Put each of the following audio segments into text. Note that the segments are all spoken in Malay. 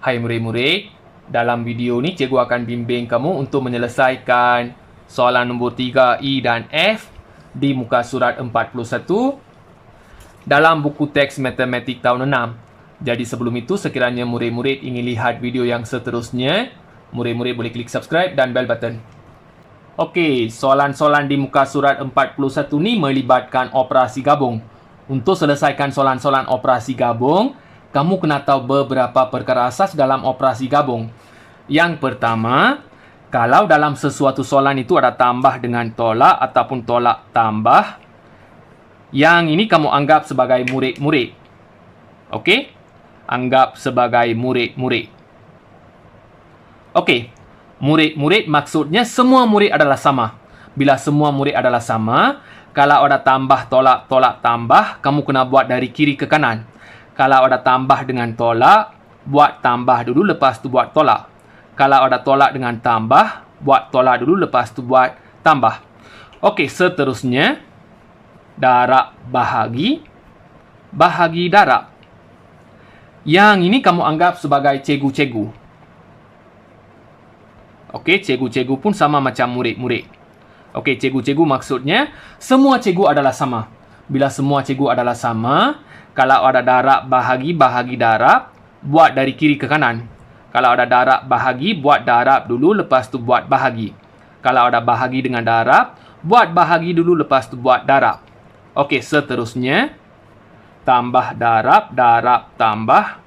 Hai murid-murid, dalam video ni cikgu akan bimbing kamu untuk menyelesaikan soalan nombor 3 E dan F di muka surat 41 dalam buku teks matematik tahun 6. Jadi sebelum itu, sekiranya murid-murid ingin lihat video yang seterusnya, murid-murid boleh klik subscribe dan bell button. Okey, soalan-soalan di muka surat 41 ni melibatkan operasi gabung. Untuk selesaikan soalan-soalan operasi gabung, kamu kena tahu beberapa perkara asas dalam operasi gabung. Yang pertama, kalau dalam sesuatu soalan itu ada tambah dengan tolak ataupun tolak tambah, yang ini kamu anggap sebagai murid-murid. Okey? Anggap sebagai murid-murid. Okey. Murid-murid maksudnya semua murid adalah sama. Bila semua murid adalah sama, kalau ada tambah tolak, tolak tambah, kamu kena buat dari kiri ke kanan. Kalau ada tambah dengan tolak, buat tambah dulu, lepas tu buat tolak. Kalau ada tolak dengan tambah, buat tolak dulu, lepas tu buat tambah. Okey, seterusnya, darab bahagi, bahagi darab. Yang ini kamu anggap sebagai cikgu-cikgu. Okey, cikgu-cikgu pun sama macam murid-murid. Okey, cikgu-cikgu maksudnya, semua cikgu adalah sama. Bila semua cikgu adalah sama, kalau ada darab bahagi, bahagi darab, buat dari kiri ke kanan. Kalau ada darab bahagi, buat darab dulu, lepas tu buat bahagi. Kalau ada bahagi dengan darab, buat bahagi dulu, lepas tu buat darab. Okey, seterusnya, tambah darab, darab tambah,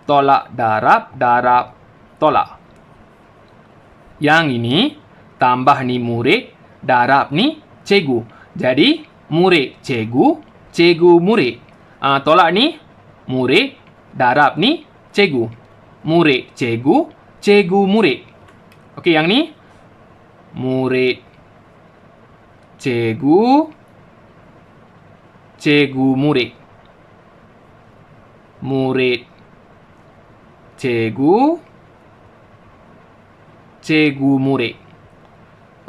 tolak darab, darab tolak. Yang ini, tambah ni murid, darab ni cikgu. Jadi, murid cikgu, cikgu murid. Tolak ni murid, darab ni cikgu. Murid cikgu, cikgu murid. Okey, yang ni murid cikgu, cikgu murid. Murid cikgu, cikgu murid.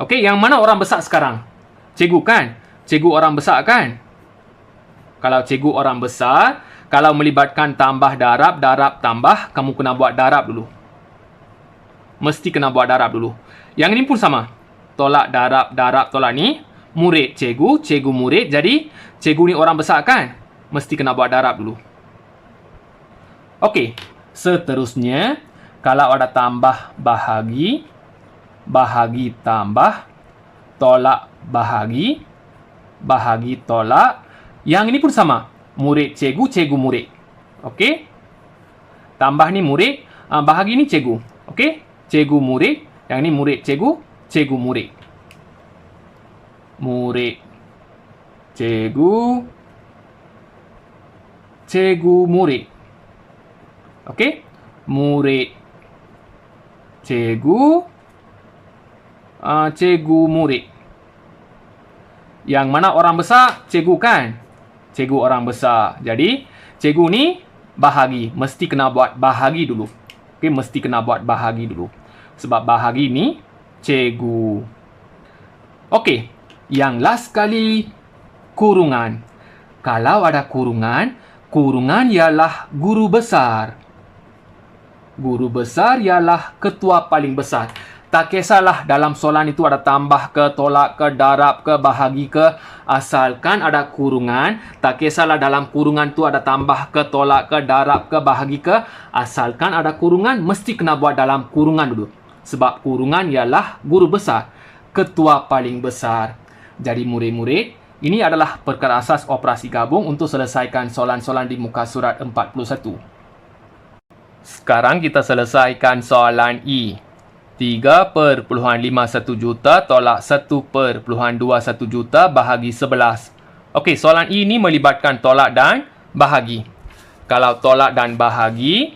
Okey, yang mana orang besar sekarang? Cikgu kan? Cikgu orang besar kan? Kalau cikgu orang besar, kalau melibatkan tambah darab, darab tambah, kamu kena buat darab dulu. Mesti kena buat darab dulu. Yang ini pun sama. Tolak darab, darab tolak ni. Murid cikgu, cikgu murid. Jadi, cikgu ni orang besar kan? Mesti kena buat darab dulu. Okey. Seterusnya, kalau ada tambah bahagi, bahagi tambah, tolak bahagi, bahagi tolak. Yang ini pun sama. Murid cikgu, cikgu murid. Okey? Tambah ni murid, bahagi ni cikgu. Okey? Cikgu murid. Yang ni murid cikgu, cikgu murid. Murid cikgu, cikgu murid. Okey? Murid cikgu, cikgu murid. Yang mana orang besar? Cikgu kan? Cikgu orang besar. Jadi, cikgu ni bahagi. Mesti kena buat bahagi dulu. Okey, mesti kena buat bahagi dulu. Sebab bahagi ni cikgu. Okey, yang last kali, kurungan. Kalau ada kurungan, kurungan ialah guru besar. Guru besar ialah ketua paling besar. Tak kisahlah dalam soalan itu ada tambah ke, tolak ke, darab ke, bahagi ke. Asalkan ada kurungan. Tak kisahlah dalam kurungan itu ada tambah ke, tolak ke, darab ke, bahagi ke. Asalkan ada kurungan, mesti kena buat dalam kurungan dulu. Sebab kurungan ialah guru besar. Ketua paling besar. Jadi murid-murid, ini adalah perkara asas operasi gabung untuk selesaikan soalan-soalan di muka surat 41. Sekarang kita selesaikan soalan E. 3,51 juta tolak 1,21 juta bahagi 11. Okey, soalan ini melibatkan tolak dan bahagi. Kalau tolak dan bahagi,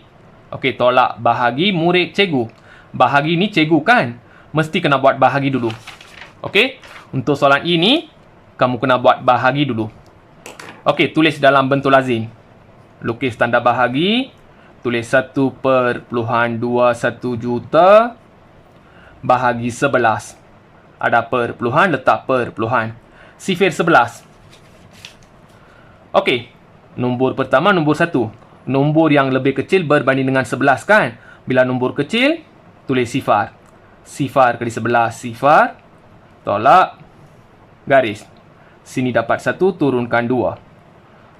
okey, tolak bahagi murid cikgu. Bahagi ni cikgu kan? Mesti kena buat bahagi dulu. Okey, untuk soalan ini, kamu kena buat bahagi dulu. Okey, tulis dalam bentuk lazim. Lukis tanda bahagi, tulis 1,21 juta bahagi 11. Ada perpuluhan, letak perpuluhan. Sifir 11. Okey. Nombor pertama, nombor 1. Nombor yang lebih kecil berbanding dengan 11 kan? Bila nombor kecil, tulis sifar. Sifar kali 11, sifar. Tolak. Garis. Sini dapat 1, turunkan 2.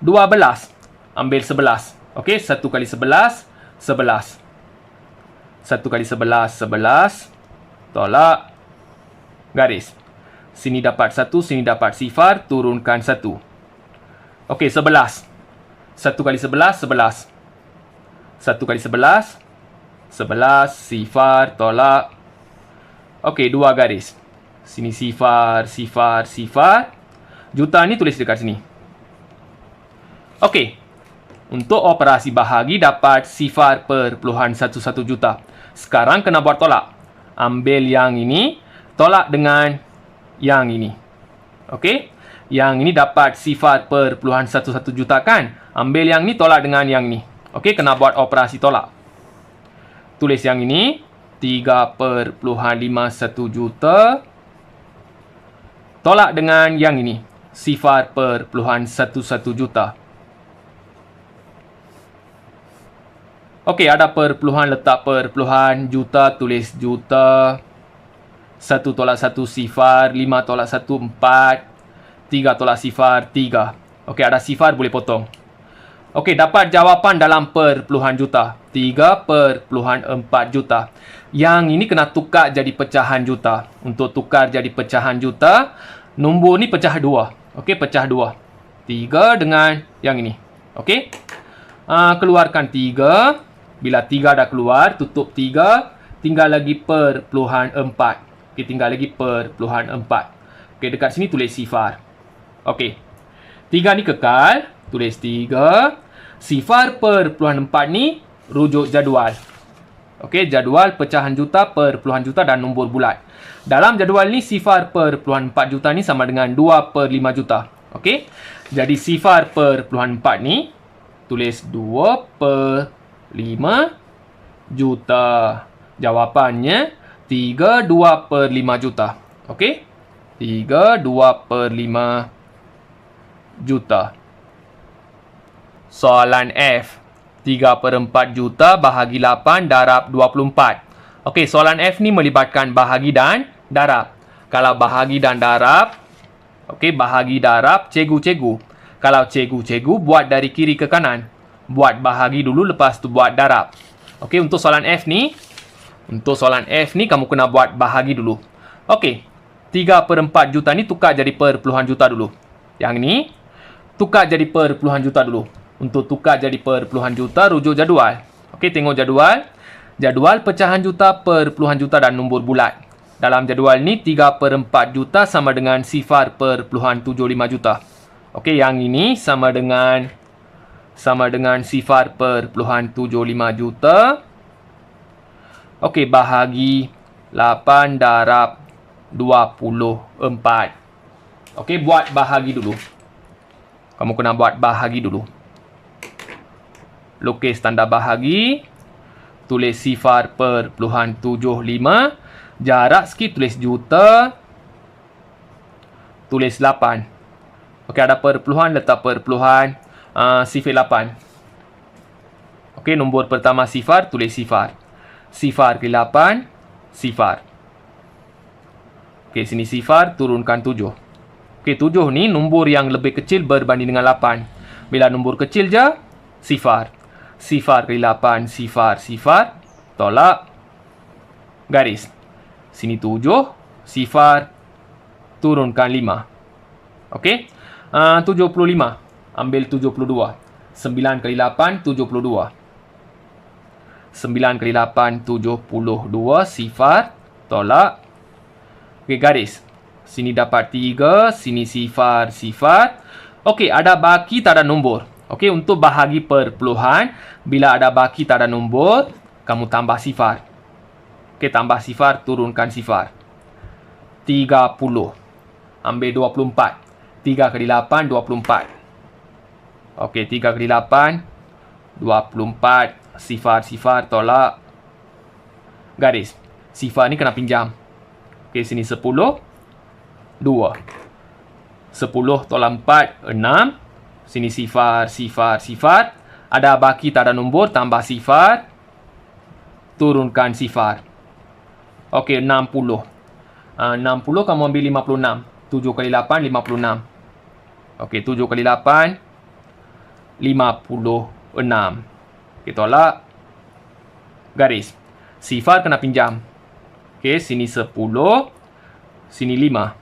12. Ambil 11. Okey, 1 kali 11, 11. 1 kali 11, 11. Tolak. Garis. Sini dapat 1, sini dapat sifar, turunkan 1. Okey, 11. 1 kali 11, 11. 1 kali 11, 11. Sifar, tolak. Okey, 2 garis. Sini sifar, sifar, sifar. Juta ni tulis dekat sini. Okey. Untuk operasi bahagi dapat sifar per puluhan 11 juta. Sekarang kena buat tolak. Ambil yang ini, tolak dengan yang ini. Okey. Yang ini dapat sifar per puluhan 11 juta kan? Ambil yang ni, tolak dengan yang ni. Okey, kena buat operasi tolak. Tulis yang ini, 3,51 juta. Tolak dengan yang ini, sifar per puluhan 11 juta. Okey, ada perpuluhan, letak perpuluhan. Juta, tulis juta. 1 tolak 1, sifar. 5 tolak 1, 4. 3 tolak sifar, 3. Okey, ada sifar, boleh potong. Okey, dapat jawapan dalam perpuluhan juta. 3,4 juta. Yang ini kena tukar jadi pecahan juta. Untuk tukar jadi pecahan juta, nombor ni pecah 2. Okey, pecah 2. 3 dengan yang ini. Okey. Keluarkan 3. Bila 3 dah keluar, tutup 3. Tinggal lagi perpuluhan 4. Okey, tinggal lagi perpuluhan 4. Okey, dekat sini tulis sifar. Okey. 3 ni kekal. Tulis 3. Sifar perpuluhan 4 ni rujuk jadual. Okey, jadual pecahan juta, perpuluhan juta dan nombor bulat. Dalam jadual ni, sifar perpuluhan 4 juta ni sama dengan 2/5 juta. Okey. Jadi sifar perpuluhan 4 ni tulis 2/5 juta. Jawapannya 3/2/5 juta. Okey. 3/2/5 juta. Soalan F. 3/4 juta bahagi 8 darab 24. Okey, soalan F ni melibatkan bahagi dan darab. Kalau bahagi dan darab, okey, bahagi darab, cikgu-cikgu. Kalau cikgu-cikgu, buat dari kiri ke kanan. Buat bahagi dulu, lepas tu buat darab. Okey, untuk soalan F ni, kamu kena buat bahagi dulu. Okey, 3/4 juta ni tukar jadi perpuluhan juta dulu. Yang ni, tukar jadi perpuluhan juta dulu. Untuk tukar jadi perpuluhan juta, rujuk jadual. Okey, tengok jadual. Jadual pecahan juta, perpuluhan juta dan nombor bulat. Dalam jadual ni, 3/4 juta sama dengan sifar perpuluhan 75 juta. Okey, yang ini sama dengan sifar perpuluhan 75 juta. Okey, bahagi 8 darab 24. Okey, buat bahagi dulu. Kamu kena buat bahagi dulu. Lukis tanda bahagi. Tulis sifar perpuluhan 75. Jarak sikit tulis juta. Tulis 8. Okey, ada perpuluhan, letak perpuluhan. Sifar 8. Okey, nombor pertama sifar, tulis sifar. Sifar ke 8, sifar. Okey, sini sifar, turunkan 7. Okey, 7 ni nombor yang lebih kecil berbanding dengan 8. Bila nombor kecil je, sifar. Sifar ke 8, sifar, sifar. Tolak. Garis. Sini 7, sifar. Turunkan 5. Okey. 75. Ambil 72. 9 kali 8, 72. 9 kali 8, 72. Sifar. Tolak. Okey, garis. Sini dapat 3. Sini sifar, sifar. Okey, ada baki tak ada nombor. Okey, untuk bahagi perpuluhan, bila ada baki tak ada nombor, kamu tambah sifar. Okey, tambah sifar, turunkan sifar. 30. Ambil 24. 3 kali 8, 24. Okey, 3 kali 8, 24. Sifar, sifar, tolak. Garis. Sifar ni kena pinjam. Okey, sini 10. 2. 10 tolak 4, 6. Sini sifar, sifar, sifar. Ada baki tak ada nombor, tambah sifar. turunkan sifar. Okey, 60. 60 kamu ambil 56. 7 kali 8, 56. Okey, 7 kali 8, 56. Okey, tolak. Garis. Sifar kena pinjam. Okey, sini 10. Sini 5.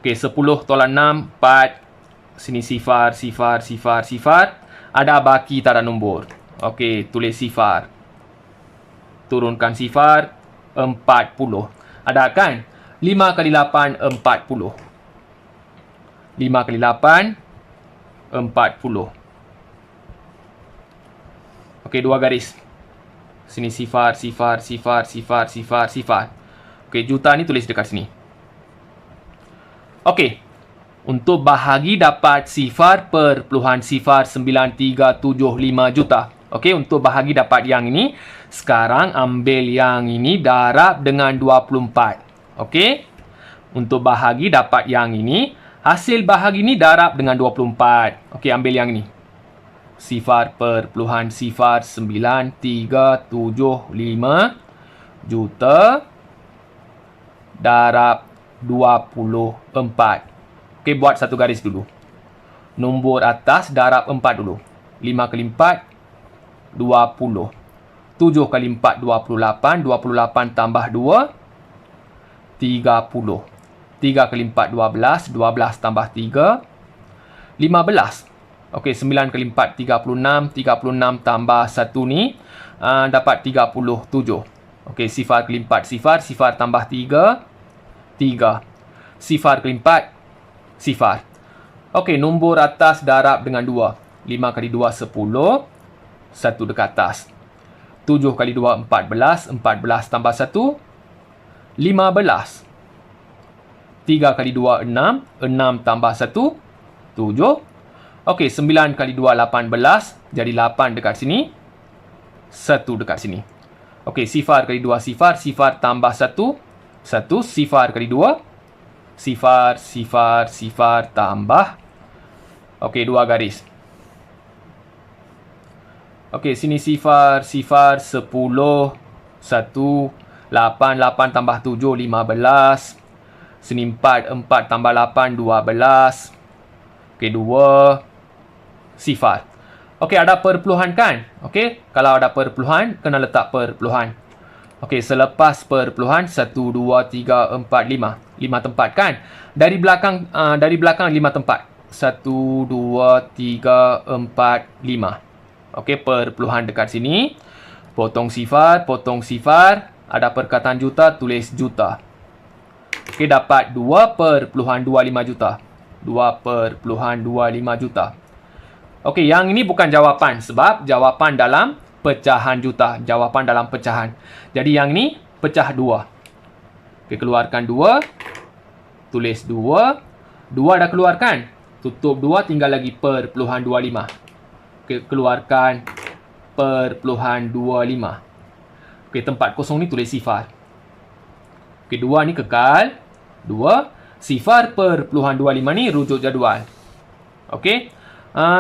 Okey, 10 tolak 6, 4. Sini sifar, sifar, sifar, sifar. Ada baki tak ada nombor. Okey, tulis sifar. Turunkan sifar, 40. Ada kan? 5 kali 8, 40. 5 kali 8, 40. Okey, 2 garis. Sini sifar, sifar, sifar, sifar, sifar, sifar. Okey, juta ni tulis dekat sini. Okey. Untuk bahagi dapat sifar perpuluhan sifar 9375 juta. Okey, untuk bahagi dapat yang ini, sekarang ambil yang ini darab dengan 24. Okey. Untuk bahagi dapat yang ini, hasil bahagi ini darab dengan 24. Okey, ambil yang ini. Sifar perpuluhan sifar 9375 juta darab 24. Okey, buat satu garis dulu. Nombor atas darab 4 dulu. 5 kali 4, 20. 7 kali 4, 28. 28 tambah 2, 30. 3 kali 4, 12. 12 tambah 3, 15. Okey, 9 kali 4, 36. 36 tambah 1 ni, dapat 37. Okey, sifar kali 4, sifar. Sifar tambah 3, 3. Sifar kali 4, sifar. Okey, nombor atas darab dengan 2. 5 kali 2, 10. 1 dekat atas. 7 kali 2, 14. 14 tambah 1, 15. 3 kali 2, 6. 6 tambah 1, 7. Okey, 9 kali 2, 18. Jadi 8 dekat sini. 1 dekat sini. Okey, sifar kali 2, sifar. Sifar tambah 1, 1. Sifar kali 2, sifar, sifar, sifar, tambah. Okey, 2 garis. Okey, sini sifar, sifar, 10, 1, 8, 8 tambah 7, 15. Sini 4, 4 tambah 8, 12. Okey, 2, sifar. Okey, ada perpuluhan kan? Okey, kalau ada perpuluhan, kena letak perpuluhan. Okey, selepas perpuluhan, 1, 2, 3, 4, 5. 5 tempat kan? Dari belakang 5 tempat. 1, 2, 3, 4, 5. Okey, perpuluhan dekat sini. Potong sifar, potong sifar. Ada perkataan juta, tulis juta. Okey, dapat 2.25 juta. 2.25 juta. Okey, yang ini bukan jawapan sebab jawapan dalam pecahan juta. Jawapan dalam pecahan. Jadi yang ini pecah 2. Okey, keluarkan 2. Tulis 2. 2 dah keluarkan. Tutup 2, tinggal lagi perpuluhan 25. Okey, keluarkan perpuluhan 25. Okey, tempat kosong ni tulis sifar. Okey, 2 ni kekal. 2. Sifar perpuluhan 25 ni rujuk jadual. Okey.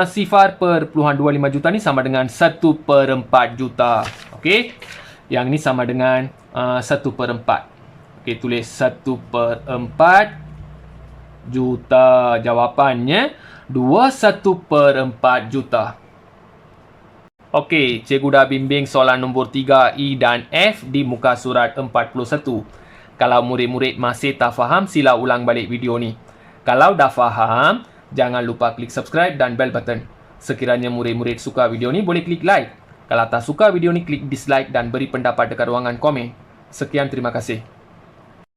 Sifar perpuluhan 25 juta ni sama dengan 1/4 juta. Okey. Yang ni sama dengan 1/4. Okey, tulis 1/4 juta. Jawapannya 21/4 juta. Okey, cikgu dah bimbing soalan nombor 3, E dan F di muka surat 41. Kalau murid-murid masih tak faham, sila ulang balik video ni. Kalau dah faham, jangan lupa klik subscribe dan bell button. Sekiranya murid-murid suka video ni, boleh klik like. Kalau tak suka video ni, klik dislike dan beri pendapat dekat ruangan komen. Sekian, terima kasih.